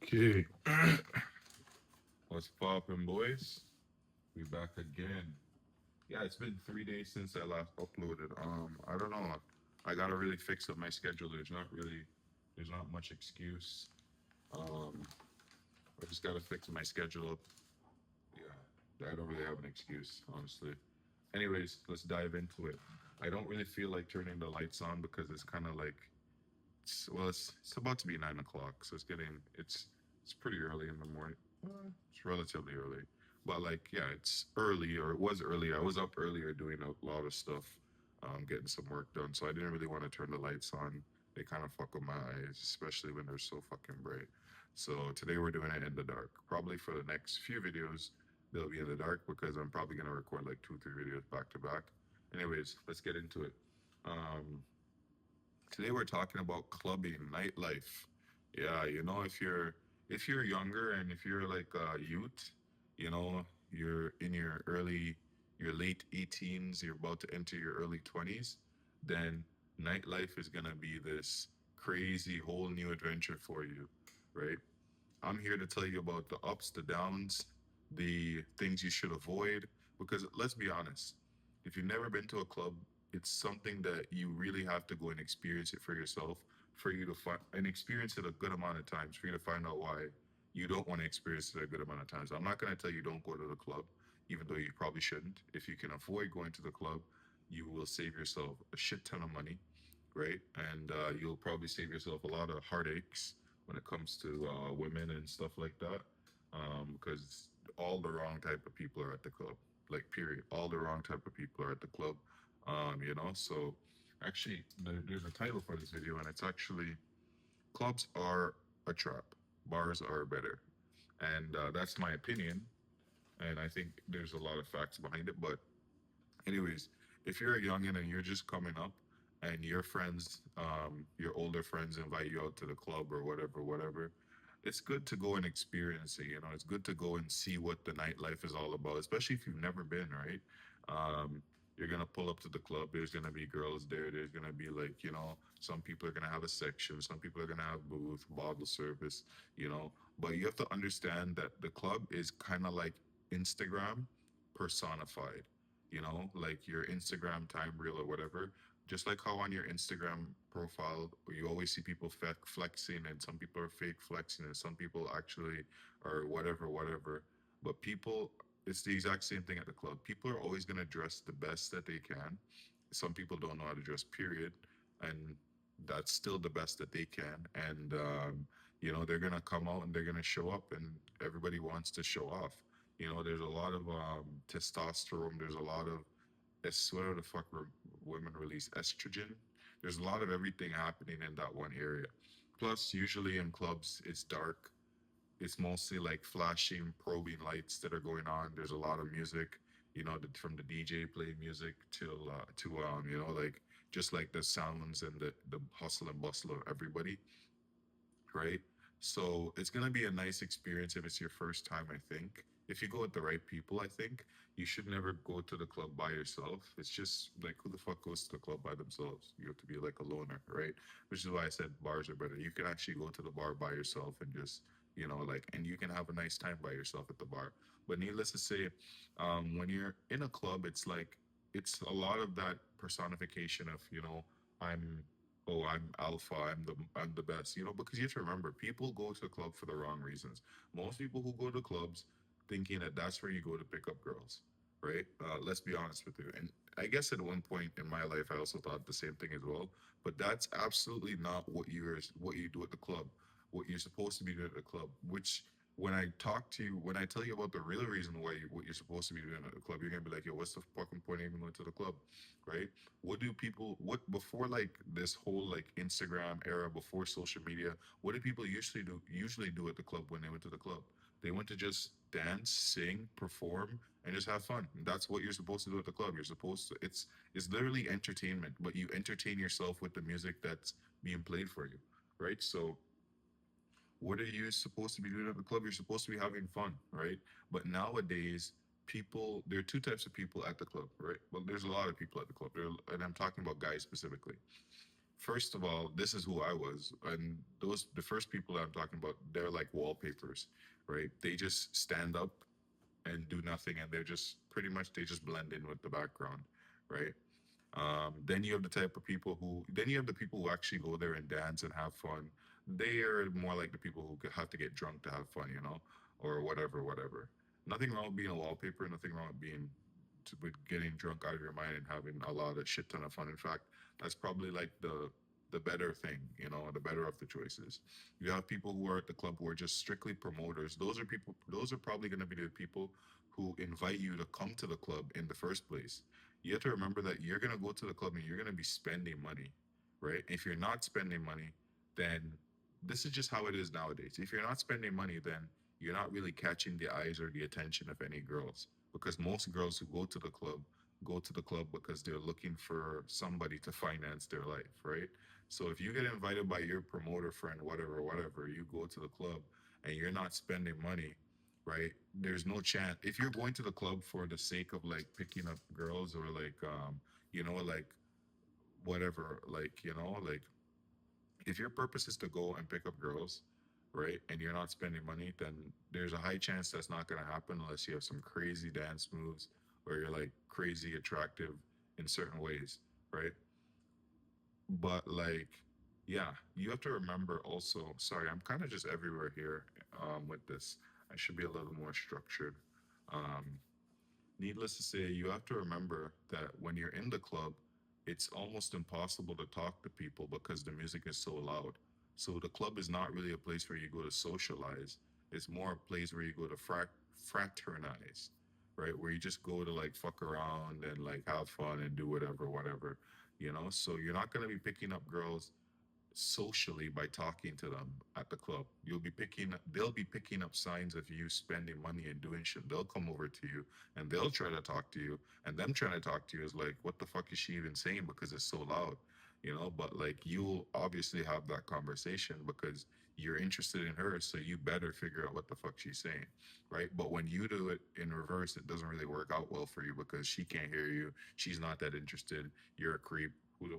Okay. What's poppin', boys? We back again. Yeah, it's been 3 days since I last uploaded. I don't know. I gotta really fix up my schedule. There's not much excuse. Um, I just gotta fix my schedule up. Yeah, I don't really have an excuse, honestly. Anyways, let's dive into it. I don't really feel like turning the lights on because it's kind of like it's about to be 9 o'clock, so it's pretty early in the morning. It's relatively early, but like yeah, it's early or it was early. I was up earlier doing a lot of stuff, getting some work done. So I didn't really want to turn the lights on. They kind of fuck with my eyes, especially when they're so fucking bright. So today we're doing it in the dark. Probably for the next few videos, they'll be in the dark because I'm probably gonna record like 2, 3 videos back to back. Anyways, let's get into it. Um, Today we're talking about clubbing, nightlife. Yeah, if you're younger and if you're like a youth, you're in your late 18s, you're about to enter your early 20s, then nightlife is gonna be this crazy whole new adventure for you, right? I'm here to tell you about the ups, the downs, the things you should avoid. Because let's be honest, if you've never been to a club, it's something that you really have to go and experience it for yourself, for you to find and experience it a good amount of times, for you to find out why you don't want to experience it a good amount of times. I'm not going to tell you don't go to the club, even though you probably shouldn't. If you can avoid going to the club, you will save yourself a shit ton of money, right? And you'll probably save yourself a lot of heartaches when it comes to women and stuff like that, because all the wrong type of people are at the club. Like, period. All the wrong type of people are at the club. So actually, there's a title for this video, and it's actually "Clubs Are a Trap, Bars Are Better," and that's my opinion. And I think there's a lot of facts behind it, but anyways, if you're a youngin and you're just coming up and your friends, your older friends invite you out to the club or whatever, it's good to go and experience it. It's good to go and see what the nightlife is all about, especially if you've never been, right? Um, you're gonna pull up to the club. There's gonna be girls there. There's gonna be like, some people are gonna have a section. Some people are gonna have booth, bottle service. But you have to understand that the club is kind of like Instagram personified, like your Instagram time reel or whatever. Just like how on your Instagram profile, you always see people flexing, and some people are fake flexing, and some people actually are whatever. But it's the exact same thing at the club. People are always going to dress the best that they can. Some people don't know how to dress, period. And that's still the best that they can. And, they're going to come out and they're going to show up, and everybody wants to show off. There's a lot of testosterone. There's a lot of whatever the fuck women release estrogen. There's a lot of everything happening in that one area. Plus, usually in clubs, it's dark. It's mostly like flashing, probing lights that are going on. There's a lot of music, from the DJ playing music till like just like the sounds and the hustle and bustle of everybody, right? So it's gonna be a nice experience if it's your first time, I think. If you go with the right people, I think you should never go to the club by yourself. It's just like who the fuck goes to the club by themselves? You have to be like a loner, right? Which is why I said bars are better. You can actually go to the bar by yourself and just, and you can have a nice time by yourself at the bar. But needless to say, when you're in a club, it's a lot of that personification of, I'm I'm alpha, I'm the best, because you have to remember, people go to the club for the wrong reasons. Most people who go to clubs thinking that that's where you go to pick up girls, right? Let's be honest with you. And I guess at one point in my life, I also thought the same thing as well. But that's absolutely not what you do at the club. What you're supposed to be doing at the club. Which when I tell you about the real reason what you're supposed to be doing at the club, you're gonna be like, yo, what's the fucking point of even going to the club, right? What before like this whole like Instagram era, before social media, what did people usually do at the club when they went to the club? They went to just dance, sing, perform, and just have fun. And that's what you're supposed to do at the club. You're supposed to it's literally entertainment, but you entertain yourself with the music that's being played for you, right? So what are you supposed to be doing at the club? You're supposed to be having fun, right? But nowadays, there are two types of people at the club, right? Well, there's a lot of people at the club, and I'm talking about guys specifically. first of all, this is who I was, and those the first people that I'm talking about, they're like wallpapers, right? They just stand up and do nothing, and they're just pretty much they just blend in with the background, right? Then you have the type of people who, then you have the people who actually go there and dance and have fun. They are more like the people who have to get drunk to have fun, or whatever, whatever. Nothing wrong with being a wallpaper. Nothing wrong with with getting drunk out of your mind and having a lot of shit ton of fun. In fact, that's probably like the better thing, the better of the choices. You have people who are at the club who are just strictly promoters. Those are people. Those are probably going to be the people who invite you to come to the club in the first place. You have to remember that you're going to go to the club and you're going to be spending money, right? If you're not spending money, then this is just how it is nowadays. If you're not spending money, then you're not really catching the eyes or the attention of any girls, because most girls who go to the club because they're looking for somebody to finance their life, right? So if you get invited by your promoter friend, whatever, whatever, you go to the club and you're not spending money, right? There's no chance. If you're going to the club for the sake of like picking up girls, or like like whatever, like if your purpose is to go and pick up girls, right, and you're not spending money, then there's a high chance that's not going to happen unless you have some crazy dance moves, or you're like crazy attractive in certain ways, right? But like, yeah, you have to remember also. Sorry, I'm kind of just everywhere here with this. I should be a little more structured. Um, Needless to say, you have to remember that when you're in the club, it's almost impossible to talk to people because the music is so loud. So the club is not really a place where you go to socialize. It's more a place where you go to fraternize, right? Where you just go to like fuck around and like have fun and do whatever, whatever, So you're not going to be picking up girls socially by talking to them at the club. They'll be picking up signs of you spending money and doing shit. They'll come over to you and they'll try to talk to you. And them trying to talk to you is like, what the fuck is she even saying? Because it's so loud, But like, you'll obviously have that conversation because you're interested in her. So you better figure out what the fuck she's saying, right? But when you do it in reverse, it doesn't really work out well for you because she can't hear you. She's not that interested. You're a creep.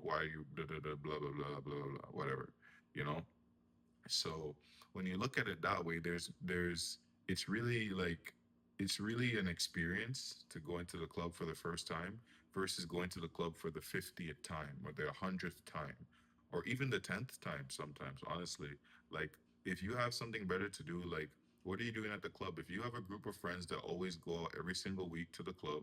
Why are you blah blah blah blah blah blah blah blah whatever, you know? So when you look at it that way, it's really like it's really an experience to go into the club for the first time versus going to the club for the 50th time or the 100th time or even the 10th time sometimes, honestly. Like, if you have something better to do, like, what are you doing at the club? If you have a group of friends that always go out every single week to the club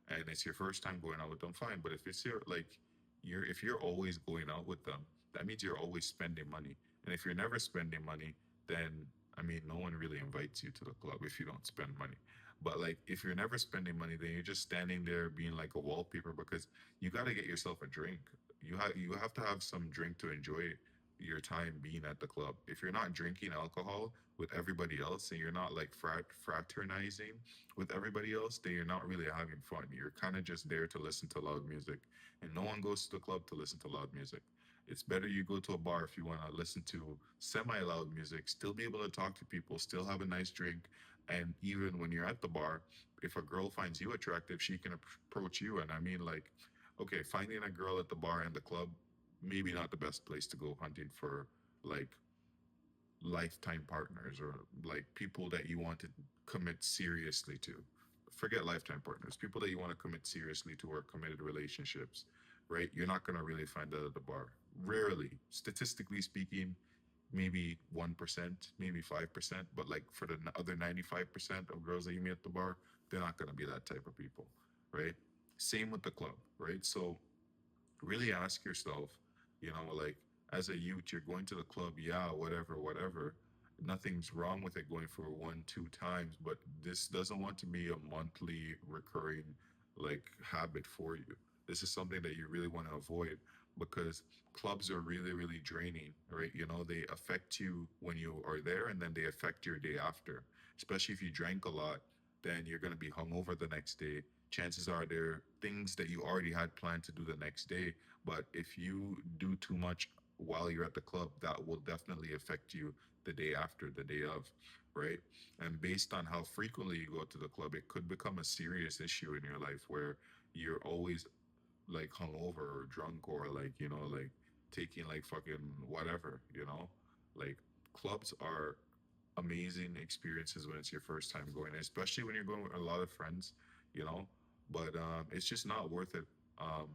and it's your first time going out with them, fine. But if it's your like you're if you're always going out with them, that means you're always spending money. And if you're never spending money, then I mean, no one really invites you to the club if you don't spend money. But like, if you're never spending money, then you're just standing there being like a wallpaper because you got to get yourself a drink. You have to have some drink to enjoy your time being at the club. If you're not drinking alcohol with everybody else and you're not like fraternizing with everybody else, then you're not really having fun. You're kind of just there to listen to loud music, and no one goes to the club to listen to loud music. It's better you go to a bar if you want to listen to semi loud music, still be able to talk to people, still have a nice drink. And even when you're at the bar, if a girl finds you attractive, she can approach you. And I mean, like, okay, finding a girl at the bar and the club, maybe not the best place to go hunting for like lifetime partners or like people that you want to commit seriously to. Forget lifetime partners, people that you want to commit seriously to or committed relationships, right? You're not going to really find that at the bar. Rarely, statistically speaking, maybe 1%, maybe 5%, but like for the other 95% of girls that you meet at the bar, they're not going to be that type of people, right? Same with the club, right? So really ask yourself, like, as a youth, you're going to the club, yeah, whatever, whatever. Nothing's wrong with it going for one, two times, but this doesn't want to be a monthly recurring like habit for you. This is something that you really want to avoid because clubs are really, really draining, right? They affect you when you are there and then they affect your day after. Especially if you drank a lot, then you're going to be hungover the next day. Chances are there are things that you already had planned to do the next day. But if you do too much while you're at the club, that will definitely affect you the day after, the day of, right? And based on how frequently you go to the club, it could become a serious issue in your life where you're always like hungover or drunk or like, like taking like fucking whatever, you know? Like clubs are amazing experiences when it's your first time going, especially when you're going with a lot of friends, you know. But it's just not worth it um,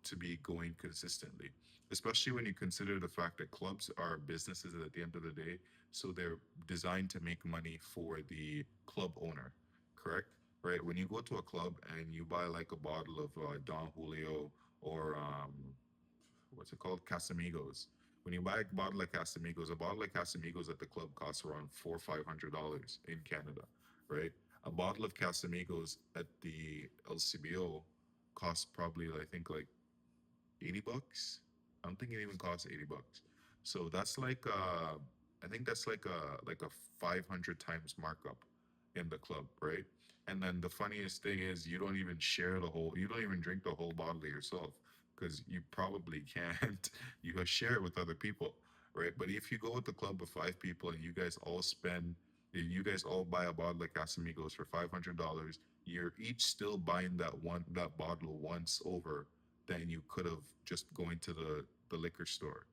to be going consistently, especially when you consider the fact that clubs are businesses at the end of the day. So they're designed to make money for the club owner, correct? Right? When you go to a club and you buy like a bottle of Don Julio or what's it called? Casamigos. When you buy a bottle of Casamigos, a bottle of Casamigos at the club costs around $400 or $500 in Canada, right? A bottle of Casamigos at the LCBO costs probably, I think, like $80. I don't think it even costs $80. So that's like I think that's like a 500 times markup in the club, right? And then the funniest thing is you don't even drink the whole bottle yourself because you probably can't. You gotta share it with other people, right? But if you go with the club of five people and you guys all buy a bottle of Casamigos for $500, you're each still buying that bottle once over than you could have just going to the liquor store,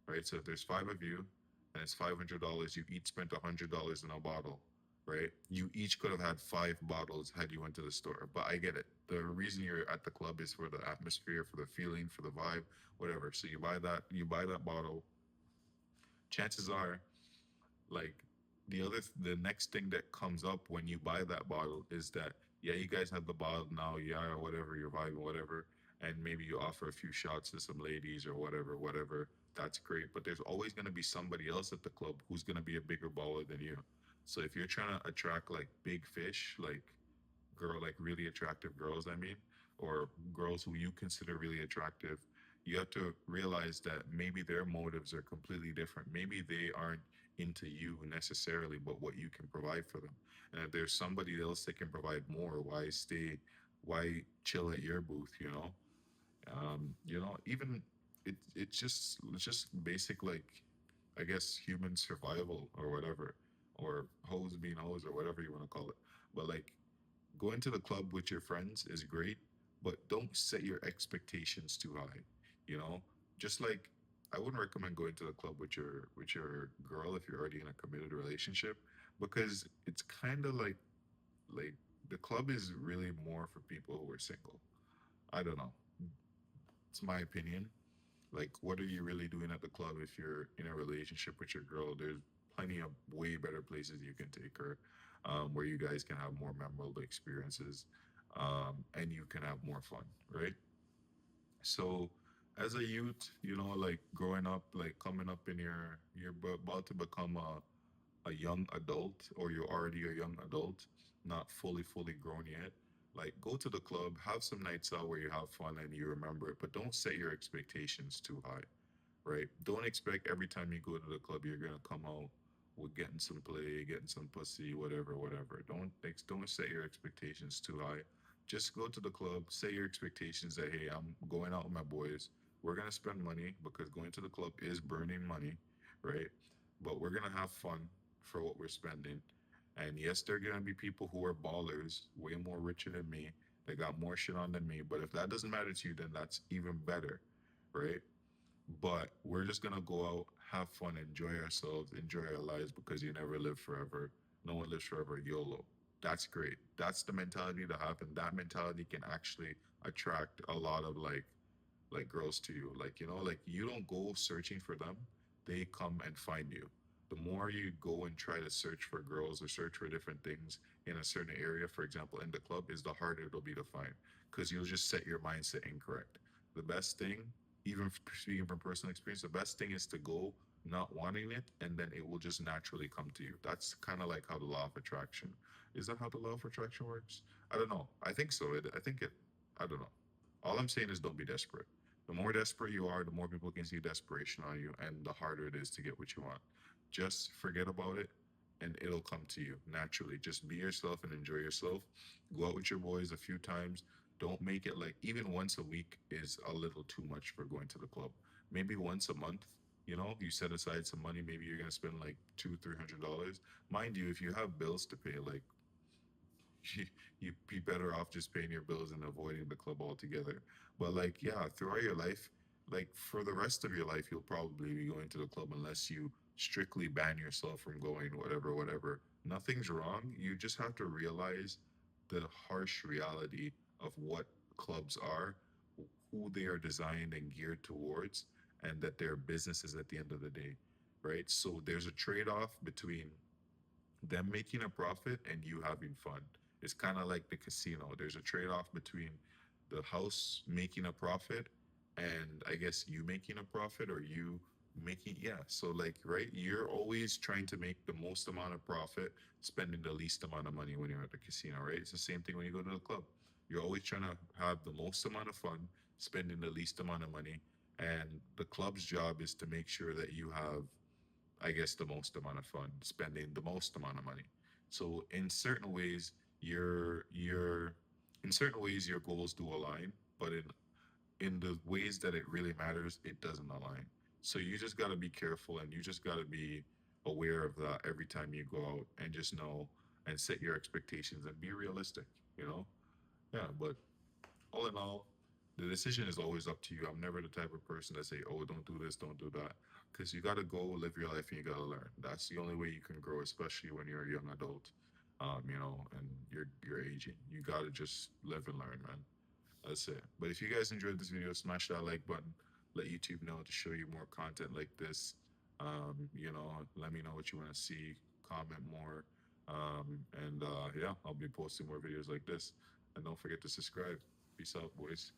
right? So if there's five of you and it's $500, you each spent $100 in a bottle, right? You each could have had five bottles had you went to the store. But I get it. The reason you're at the club is for the atmosphere, for the feeling, for the vibe, whatever. So you buy that bottle. Chances are like the next thing that comes up when you buy that bottle is that yeah, you guys have the bottle now, yeah, or whatever, you're vibing, whatever, and maybe you offer a few shots to some ladies or whatever. That's great, but there's always going to be somebody else at the club who's going to be a bigger baller than you. So if you're trying to attract like big fish, like really attractive girls, I mean, or girls who you consider really attractive, you have to realize that maybe their motives are completely different. Maybe they aren't into you necessarily, but what you can provide for them. And if there's somebody else that can provide more, why chill at your booth, you know? Even it's just basic like I guess human survival or whatever, or hoes being hoes or whatever you want to call it. But like going to the club with your friends is great, but don't set your expectations too high. You know, just like I wouldn't recommend going to the club with your girl if you're already in a committed relationship because it's kind of like the club is really more for people who are single. I don't know. It's my opinion. Like, what are you really doing at the club if you're in a relationship with your girl? There's plenty of way better places you can take her, where you guys can have more memorable experiences, and you can have more fun, right? So, as a youth, like growing up, like coming up in about to become a young adult, or you're already a young adult, not fully grown yet. Like, go to the club, have some nights out where you have fun and you remember it, but don't set your expectations too high, right? Don't expect every time you go to the club you're gonna come out with getting some play, getting some pussy, whatever. Don't set your expectations too high. Just go to the club, set your expectations that hey, I'm going out with my boys. We're gonna spend money because going to the club is burning money, right? But we're gonna have fun for what we're spending. And yes, there are gonna be people who are ballers, way more richer than me. They got more shit on than me. But if that doesn't matter to you, then that's even better, right? But we're just gonna go out, have fun, enjoy ourselves, enjoy our lives because you never live forever. No one lives forever. YOLO. That's great. That's the mentality to have, and that mentality can actually attract a lot of like girls to you. Like like you don't go searching for them; they come and find you. The more you go and try to search for girls or search for different things in a certain area, for example, in the club, is the harder it'll be to find because you'll just set your mindset incorrect. The best thing, even speaking from personal experience, the best thing is to go not wanting it, and then it will just naturally come to you. That's kind of like how the law of attraction. Is that how the law of attraction works? I don't know. I think so. I think it. I don't know. All I'm saying is don't be desperate. The more desperate you are, the more people can see desperation on you, and the harder it is to get what you want. Just forget about it, and it'll come to you naturally. Just be yourself and enjoy yourself. Go out with your boys a few times. Don't make it like even once a week is a little too much for going to the club. Maybe once a month. You set aside some money. Maybe you're gonna spend like $200-300. Mind you, if you have bills to pay, like you'd be better off just paying your bills and avoiding the club altogether. But like, yeah, throughout your life, like for the rest of your life, you'll probably be going to the club unless you strictly ban yourself from going, whatever, whatever. Nothing's wrong. You just have to realize the harsh reality of what clubs are, who they are designed and geared towards, and that they're businesses at the end of the day, right? So there's a trade off between them making a profit and you having fun. It's kind of like the casino. There's a trade off between the house making a profit and I guess you making a profit or you making, yeah. So, like, right, you're always trying to make the most amount of profit, spending the least amount of money when you're at the casino, right? It's the same thing when you go to the club. You're always trying to have the most amount of fun, spending the least amount of money. And the club's job is to make sure that you have, I guess, the most amount of fun, spending the most amount of money. So in certain ways your goals do align, but in the ways that it really matters, it doesn't align. So you just got to be careful and you just got to be aware of that every time you go out and just know and set your expectations and be realistic, you know? Yeah, but all in all, the decision is always up to you. I'm never the type of person that say, "Oh, don't do this, don't do that," because you got to go live your life and you got to learn. That's the only way you can grow, especially when you're a young adult, and you're aging. You got to just live and learn, man. That's it. But if you guys enjoyed this video, smash that like button. Let YouTube know to show you more content like this. Let me know what you want to see. Comment more. And yeah, I'll be posting more videos like this. And don't forget to subscribe. Peace out, boys.